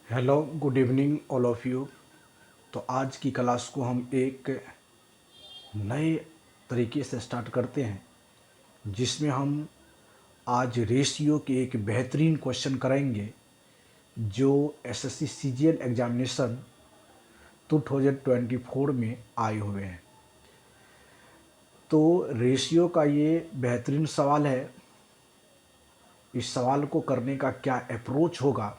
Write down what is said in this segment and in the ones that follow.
Hello good evening all of you. तो आज की क्लास को हम एक नए तरीके से स्टार्ट करते हैं, जिसमें हम आज रेशियो के एक बेहतरीन क्वेश्चन करेंगे जो एसएससी सीजीएल एग्जामिनेशन 2024 में आए हुए हैं। तो रेशियो का ये बेहतरीन सवाल है। इस सवाल को करने का क्या अप्रोच होगा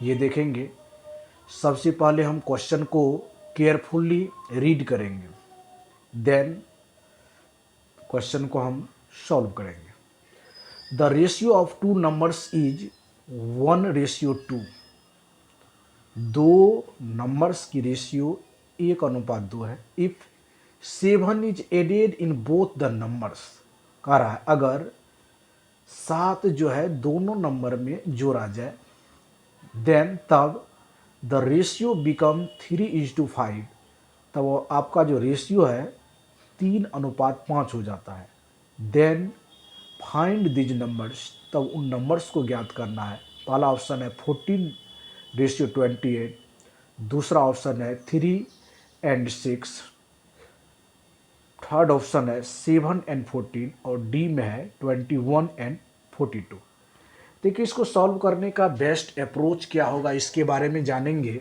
ये देखेंगे। सबसे पहले हम क्वेश्चन को केयरफुली रीड करेंगे, देन क्वेश्चन को हम सॉल्व करेंगे। The ratio of two numbers is 1:2। दो नंबर्स की रेशियो 1:2 है। If 7 is added in both the numbers, कह रहा है अगर 7 जो है दोनों नंबर में जोड़ा जाए, देन तब द रेशियो बिकम 3:5। तब वो आपका जो रेशियो है 3:5 हो जाता है। देन फाइंड दिज नंबर्स, तब उन नंबर्स को ज्ञात करना है। पहला ऑप्शन है 14:28, दूसरा ऑप्शन है 3:6, थर्ड ऑप्शन है 7:14 और डी में है 21:42। देखिए, इसको सॉल्व करने का बेस्ट अप्रोच क्या होगा इसके बारे में जानेंगे।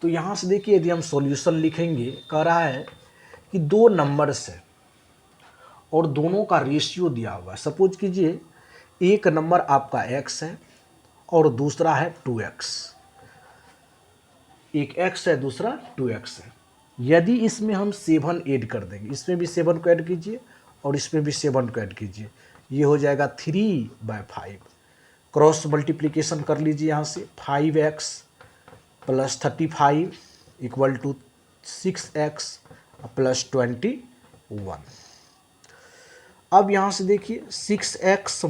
तो यहाँ से देखिए, यदि हम सॉल्यूशन लिखेंगे, कह रहा है कि दो नंबर्स है और दोनों का रेशियो दिया हुआ है। सपोज कीजिए एक नंबर आपका x है और दूसरा है 2x। एक x है, दूसरा 2x है। यदि इसमें हम 7 ऐड कर देंगे, इसमें भी 7 को ऐड कीजिए और इसमें भी 7 को ऐड कीजिए, ये हो जाएगा 3/5। क्रॉस मल्टीप्लिकेशन कर लीजिए यहाँ से, 5x + 35 = 6x + 21। अब यहाँ से देखिए 6x -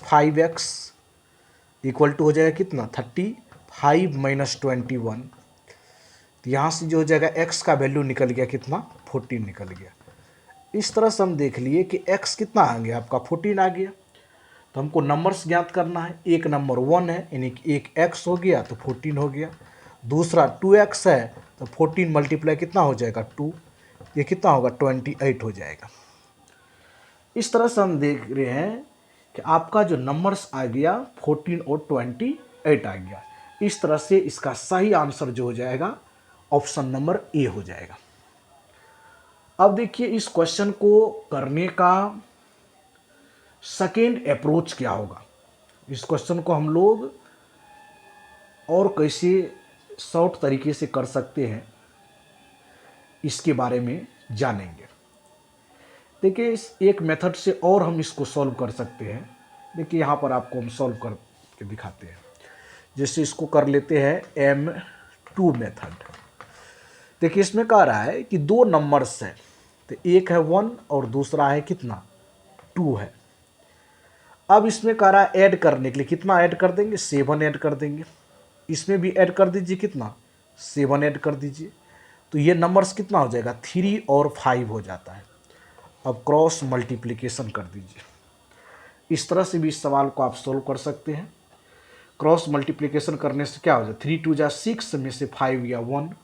5x = हो जाएगा कितना, 35 - 21। तो यहाँ से जो हो जाएगा x का वैल्यू निकल गया कितना, 14 निकल गया। इस तरह से हम देख लिए कि x कितना आ गया, आपका 14 आ गया। तो हमको नंबर्स ज्ञात करना है। एक नंबर 1 है, यानी कि एक x हो गया तो 14 हो गया। दूसरा 2x है तो 14 मल्टीप्लाई कितना हो जाएगा, 2, ये कितना होगा, 28 हो जाएगा। इस तरह से हम देख रहे हैं कि आपका जो नंबर्स आ गया 14 और 28 आ गया। इस तरह से इसका सही आंसर जो हो जाएगा ऑप्शन नंबर ए हो जाएगा। अब देखिए, इस क्वेश्चन को करने का सेकेंड अप्रोच क्या होगा। इस क्वेश्चन को हम लोग और कैसे शॉर्ट तरीके से कर सकते हैं, इसके बारे में जानेंगे। देखिए, इस एक मेथड से और हम इसको सॉल्व कर सकते हैं। देखिए, यहाँ पर आपको हम सॉल्व करके दिखाते हैं। जैसे इसको कर लेते हैं M2 मेथड। देखिए, इसमें कह रहा है कि दो नंबर्स हैं, तो एक है 1 और दूसरा है कितना, 2 है। अब इसमें कह रहा है ऐड करने के लिए, कितना ऐड कर देंगे, 7 ऐड कर देंगे। इसमें भी ऐड कर दीजिए, कितना, 7 ऐड कर दीजिए। तो ये नंबर्स कितना हो जाएगा, 3 और 5 हो जाता है। अब क्रॉस मल्टीप्लिकेशन कर दीजिए। इस तरह से भी इस सवाल को आप सोल्व कर सकते हैं। क्रॉस मल्टीप्लिकेशन करने से क्या हो जाए, 3 2 जा 6 में से 5 गया 1,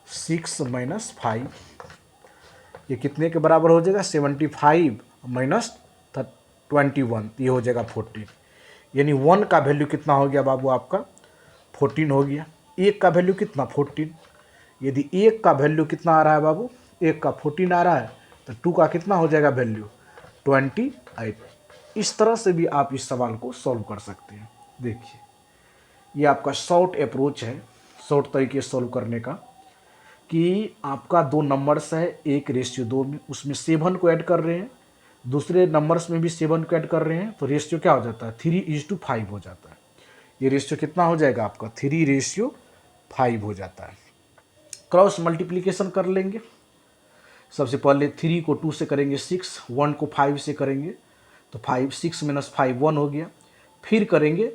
6 - 5 ये कितने के बराबर हो जाएगा, 75 - 21, ये हो जाएगा 14। यानी 1 का वैल्यू कितना हो गया बाबू, आपका 14 हो गया। एक का वैल्यू कितना, 14। यदि एक का वैल्यू कितना आ रहा है बाबू, एक का 14 आ रहा है, तो 2 का कितना हो जाएगा वैल्यू, 28। इस तरह से भी आप इस सवाल को सॉल्व कर सकते हैं। देखिए, ये आपका शॉर्ट अप्रोच है, शॉर्ट तरीके से सॉल्व करने का, कि आपका दो नंबर्स है 1:2 में, उसमें 7 को ऐड कर रहे हैं, दूसरे नंबर्स में भी 7 को ऐड कर रहे हैं, तो रेशियो क्या हो जाता है, 3:5 हो जाता है। ये रेशियो कितना हो जाएगा आपका, 3:5 हो जाता है। क्रॉस मल्टीप्लिकेशन कर लेंगे। सबसे पहले 3 को 2 से करेंगे 6, 1 को 5 से करेंगे तो 6 - 5 1 हो गया। फिर करेंगे,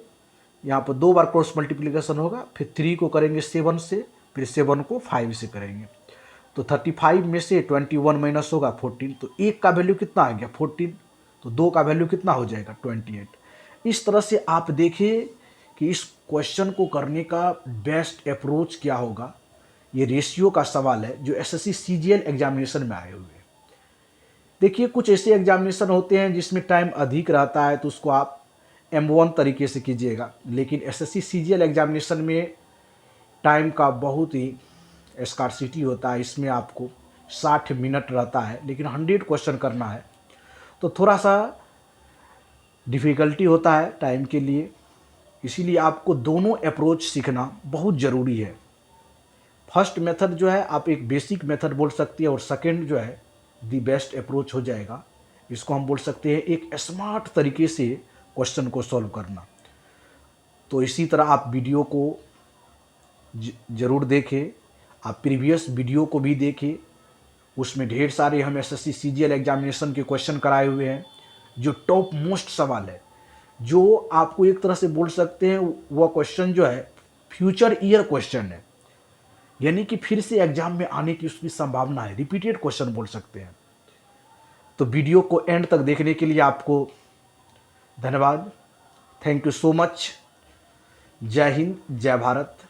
यहाँ पर 2 बार क्रॉस मल्टीप्लिकेशन होगा, फिर 3 को करेंगे 7 से, फिर 7 को 5 से करेंगे। तो 35 में से 21 माइनस होगा 14, तो एक का वैल्यू कितना आ गया, 14। तो 2 का वैल्यू कितना हो जाएगा, 28। इस तरह से आप देखिए कि इस क्वेश्चन को करने का बेस्ट अप्रोच क्या होगा। ये रेशियो का सवाल है जो एसएससी सीजीएल एग्जामिनेशन में आए हुए हैं। देखिए, कुछ ऐसे एग्जामिनेशन होते हैं जिसमें टाइम अधिक रहता है तो उसको आप M1 तरीके से कीजिएगा, लेकिन एसएससी सीजीएल एग्जामिनेशन में टाइम का बहुत ही स्कार्सिटी होता है। इसमें आपको 60 मिनट रहता है, लेकिन 100 क्वेश्चन करना है तो थोड़ा सा डिफ़िकल्टी होता है टाइम के लिए। इसीलिए आपको दोनों अप्रोच सीखना बहुत ज़रूरी है। फर्स्ट मेथड जो है आप एक बेसिक मेथड बोल सकते हैं, और सेकंड जो है दी बेस्ट अप्रोच हो जाएगा। इसको हम बोल सकते हैं एक स्मार्ट तरीके से क्वेश्चन को सॉल्व करना। तो इसी तरह आप वीडियो को ज़रूर देखें, आप प्रीवियस वीडियो को भी देखें। उसमें ढेर सारे हम एसएससी सीजीएल एग्जामिनेशन के क्वेश्चन कराए हुए हैं जो टॉप मोस्ट सवाल है, जो आपको एक तरह से बोल सकते हैं वह क्वेश्चन जो है फ्यूचर ईयर क्वेश्चन है, यानी कि फिर से एग्जाम में आने की उसकी संभावना है, रिपीटेड क्वेश्चन बोल सकते हैं। तो वीडियो को एंड तक देखने के लिए आपको धन्यवाद। Thank you so much. जय हिंद, जय भारत।